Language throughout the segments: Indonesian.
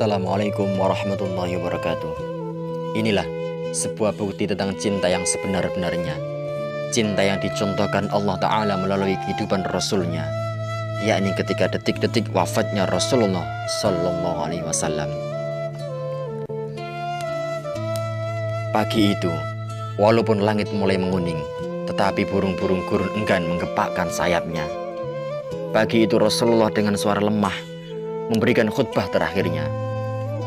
Assalamualaikum warahmatullahi wabarakatuh. Inilah sebuah bukti tentang cinta yang sebenar-benarnya. Cinta yang dicontohkan Allah Ta'ala melalui kehidupan Rasulnya, yakni ketika detik-detik wafatnya Rasulullah Sallallahu Alaihi Wasallam. Pagi itu, walaupun langit mulai menguning, tetapi burung-burung gurun enggan menggepakkan sayapnya. Pagi itu Rasulullah dengan suara lemah memberikan khutbah terakhirnya.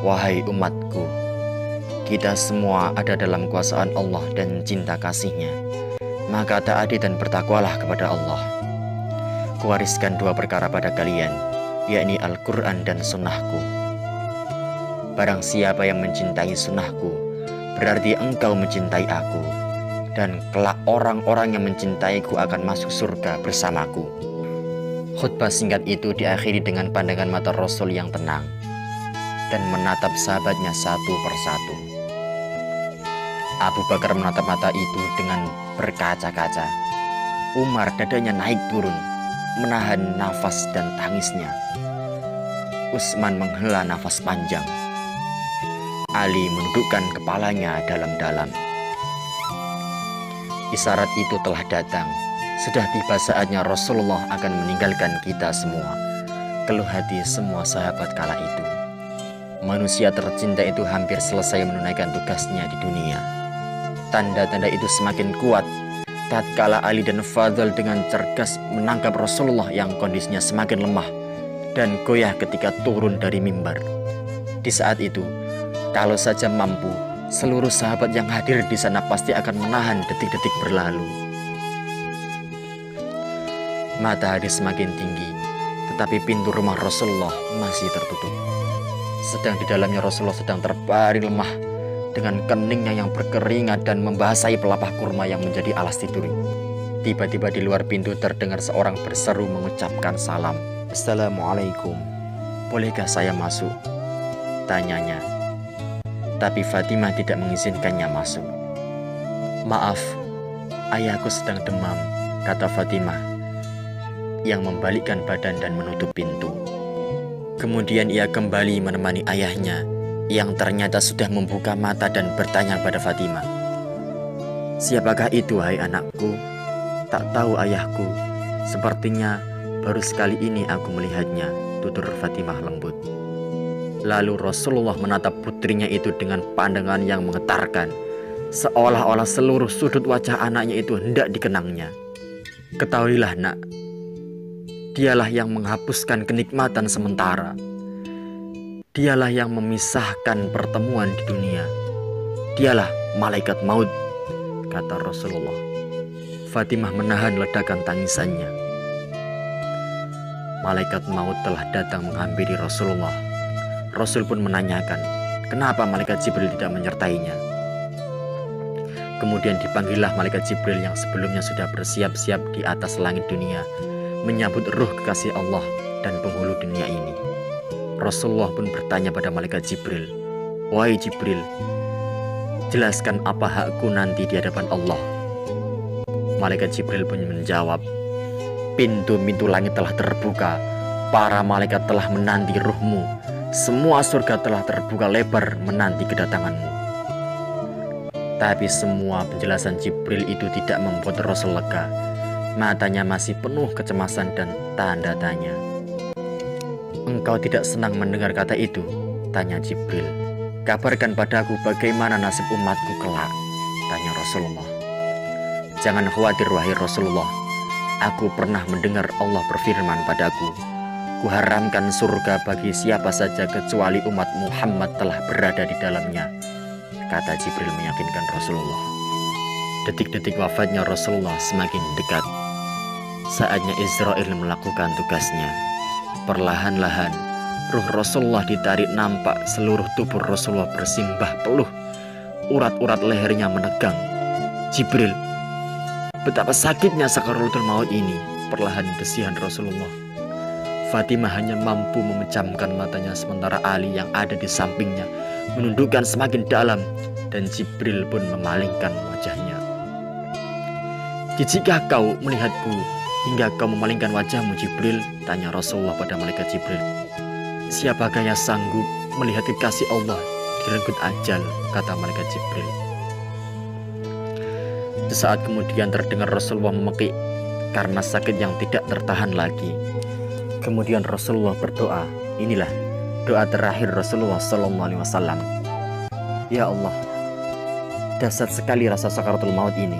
Wahai umatku, kita semua ada dalam kuasaan Allah dan cinta kasih-Nya. Maka taati dan bertakwalah kepada Allah. Kuwariskan dua perkara pada kalian, yakni Al-Quran dan sunnahku. Barang siapa yang mencintai sunnahku, berarti engkau mencintai aku, dan kelak orang-orang yang mencintaiku akan masuk surga bersamaku. Khutbah singkat itu diakhiri dengan pandangan mata Rasul yang tenang dan menatap sahabatnya satu persatu. Abu Bakar menatap mata itu dengan berkaca-kaca. Umar dadanya naik turun, menahan nafas dan tangisnya. Utsman menghela nafas panjang. Ali menundukkan kepalanya dalam-dalam. Isyarat itu telah datang. Sudah tiba saatnya Rasulullah akan meninggalkan kita semua. Keluh hati semua sahabat kala itu. Manusia tercinta itu hampir selesai menunaikan tugasnya di dunia. Tanda-tanda itu semakin kuat tatkala Ali dan Fadl dengan cergas menangkap Rasulullah yang kondisinya semakin lemah dan goyah ketika turun dari mimbar. Di saat itu, kalau saja mampu, seluruh sahabat yang hadir di sana pasti akan menahan detik-detik berlalu. Matahari semakin tinggi, tetapi pintu rumah Rasulullah masih tertutup. Sedang di dalamnya Rasulullah sedang terbaring lemah dengan keningnya yang berkeringat dan membasahi pelepah kurma yang menjadi alas tidur. Tiba-tiba di luar pintu terdengar seorang berseru mengucapkan salam. Assalamualaikum. Bolehkah saya masuk? Tanyanya. Tapi Fatimah tidak mengizinkannya masuk. Maaf, ayahku sedang demam, kata Fatimah yang membalikkan badan dan menutup pintu. Kemudian ia kembali menemani ayahnya yang ternyata sudah membuka mata dan bertanya pada Fatimah. Siapakah itu, hai anakku? Tak tahu ayahku. Sepertinya baru sekali ini aku melihatnya, tutur Fatimah lembut. Lalu Rasulullah menatap putrinya itu dengan pandangan yang menggetarkan, seolah-olah seluruh sudut wajah anaknya itu hendak dikenangnya. Ketahuilah nak, Dialah yang menghapuskan kenikmatan sementara. Dialah yang memisahkan pertemuan di dunia. Dialah malaikat maut, kata Rasulullah. Fatimah menahan ledakan tangisannya. Malaikat maut telah datang menghampiri Rasulullah. Rasul pun menanyakan, kenapa malaikat Jibril tidak menyertainya. Kemudian dipanggillah malaikat Jibril yang sebelumnya sudah bersiap-siap di atas langit dunia, menyambut ruh kekasih Allah dan penghulu dunia ini. Rasulullah pun bertanya pada malaikat Jibril, wahai Jibril, jelaskan apa hakku nanti di hadapan Allah. Malaikat Jibril pun menjawab, pintu-pintu langit telah terbuka, para malaikat telah menanti ruhmu, semua surga telah terbuka lebar menanti kedatanganmu. Tapi semua penjelasan Jibril itu tidak membuat Rasul lega. Matanya masih penuh kecemasan dan tanda tanya. Engkau tidak senang mendengar kata itu? Tanya Jibril. Kabarkan padaku bagaimana nasib umatku kelak, tanya Rasulullah. Jangan khawatir wahai Rasulullah. Aku pernah mendengar Allah berfirman padaku, kuharamkan surga bagi siapa saja kecuali umat Muhammad telah berada di dalamnya, kata Jibril meyakinkan Rasulullah. Detik-detik wafatnya Rasulullah semakin dekat. Saatnya Israel melakukan tugasnya. Perlahan-lahan ruh Rasulullah ditarik, nampak seluruh tubuh Rasulullah bersimbah peluh. Urat-urat lehernya menegang. Jibril, betapa sakitnya sakaratul maut ini, perlahan desihan Rasulullah. Fatimah hanya mampu memejamkan matanya, sementara Ali yang ada di sampingnya menundukkan semakin dalam, dan Jibril pun memalingkan wajahnya. Jijikkah kau melihatku hingga kau memalingkan wajahmu, Jibril? Tanya Rasulullah pada malaikat Jibril. Siapakah yang sanggup melihat kekasih Allah direnggut ajal, kata malaikat Jibril. Sesaat kemudian terdengar Rasulullah memekik karena sakit yang tidak tertahan lagi. Kemudian Rasulullah berdoa. Inilah doa terakhir Rasulullah SAW. Ya Allah, dahsyat sekali rasa sakaratul maut ini.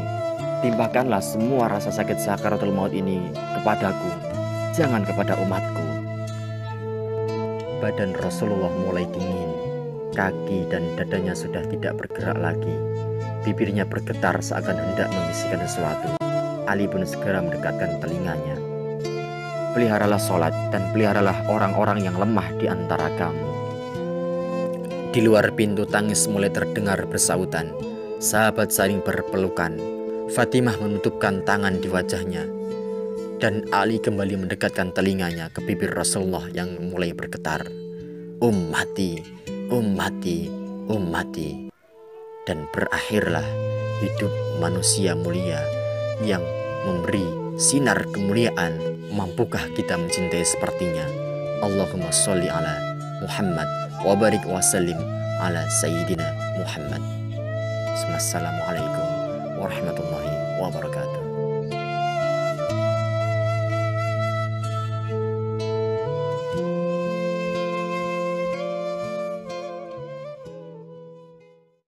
Timpakanlah semua rasa sakit sakaratul maut ini kepadaku, jangan kepada umatku. Badan Rasulullah mulai dingin, kaki dan dadanya sudah tidak bergerak lagi. Bibirnya bergetar seakan hendak membisikkan sesuatu. Ali pun segera mendekatkan telinganya. Peliharalah sholat dan peliharalah orang-orang yang lemah di antara kamu. Di luar pintu tangis mulai terdengar bersautan. Sahabat saling berpelukan. Fatimah menutupkan tangan di wajahnya. Dan Ali kembali mendekatkan telinganya ke bibir Rasulullah yang mulai bergetar. Ummati, ummati, ummati. Dan berakhirlah hidup manusia mulia yang memberi sinar kemuliaan. Mampukah kita mencintai sepertinya? Allahumma sholli ala Muhammad wa barik wa sallim ala Sayyidina Muhammad. Assalamualaikum warahmatullahi wabarakatuh.